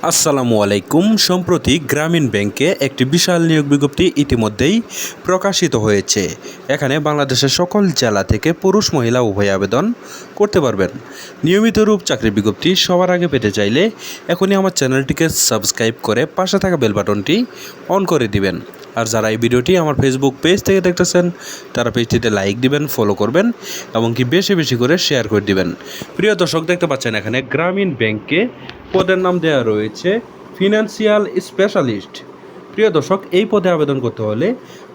আসসালামু আলাইকুম। সম্প্রতি গ্রামীণ ব্যাংকে একটি বিশাল নিয়োগ বিজ্ঞপ্তি ইতিমধ্যেই প্রকাশিত হয়েছে। এখানে বাংলাদেশের সকল জেলা থেকে পুরুষ মহিলা উভয় আবেদন করতে পারবেন। নিয়মিত রূপ চাকরি বিজ্ঞপ্তি সবার আগে পেতে চাইলে এখনই আমার চ্যানেলটিকে সাবস্ক্রাইব করে পাশে থাকা বেল বাটনটি অন করে দিবেন। আর যারা এই ভিডিওটি আমার ফেসবুক পেজ থেকে দেখতেছেন তারা পেজটিতে লাইক দিবেন, ফলো করবেন এবং কি বেশি বেশি করে শেয়ার করে দিবেন। প্রিয় দর্শক, দেখতে পাচ্ছেন এখানে গ্রামীণ ব্যাংকে পদের নাম দেওয়া রয়েছে ফিনান্সিয়াল স্পেশালিস্ট। প্রিয় দর্শক, এই পদে আবেদন করতে হলে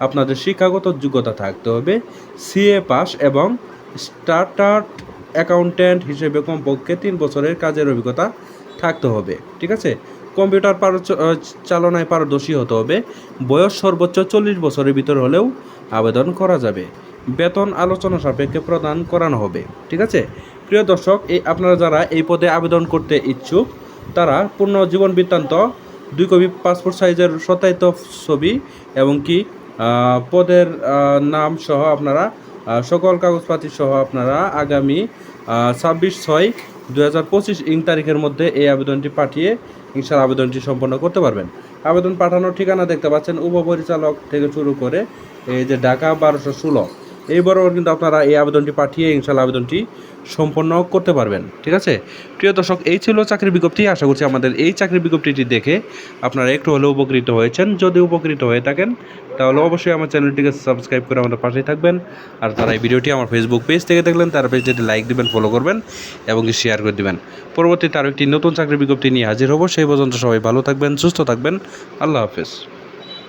আপনাদের শিক্ষাগত যোগ্যতা থাকতে হবে সিএ পাস এবং স্টার্টার্ড অ্যাকাউন্ট্যান্ট হিসেবে কমপক্ষে 3 বছরের কাজের অভিজ্ঞতা থাকতে হবে। ঠিক আছে, কম্পিউটার চালনায় পারদর্শী হতে হবে। বয়স সর্বোচ্চ 40 বছরের ভিতর হলেও আবেদন করা যাবে। বেতন আলোচনা সাপেক্ষে প্রদান করানো হবে। ঠিক আছে প্রিয় দর্শক, আপনারা যারা এই পদে আবেদন করতে ইচ্ছুক তারা পূর্ণ জীবন বৃত্তান্ত, 2 কপি পাসপোর্ট সাইজের সত্যায়িত ছবি এবং কি পদের নাম সহ আপনারা সকল কাগজপাতি সহ আপনারা আগামী 26/6/2025 তারিখের মধ্যে এই আবেদনটি পাঠিয়ে ইনশাআল্লাহ আবেদনটি সম্পন্ন করতে পারবেন। আবেদন পাঠানোর ঠিকানা দেখতে পাচ্ছেন, উপপরিচালক থেকে শুরু করে এই যে ঢাকা 1216 এই বরাবর কিন্তু আপনারা এই আবেদনটি পাঠিয়ে ইনশাআল্লাহ আবেদনটি সম্পন্ন করতে পারবেন। ঠিক আছে প্রিয় দর্শক, এই ছিল চাকরি বিজ্ঞপ্তি। আশা করছি আমাদের এই চাকরি বিজ্ঞপ্তিটি দেখে আপনারা একটু হলেও উপকৃত হয়েছেন। যদি উপকৃত হয়ে থাকেন তাহলে অবশ্যই আমার চ্যানেলটিকে সাবস্ক্রাইব করে আমাদের পাশেই থাকবেন। আর যারা এই ভিডিওটি আমার ফেসবুক পেজ থেকে দেখলেন তারা পেজটিতে লাইক দিবেন, ফলো করবেন এবং শেয়ার করে দিবেন। পরবর্তীতে আরও একটি নতুন চাকরি বিজ্ঞপ্তি নিয়ে হাজির হব। সেই পর্যন্ত সবাই ভালো থাকবেন, সুস্থ থাকবেন। আল্লাহ হাফেজ।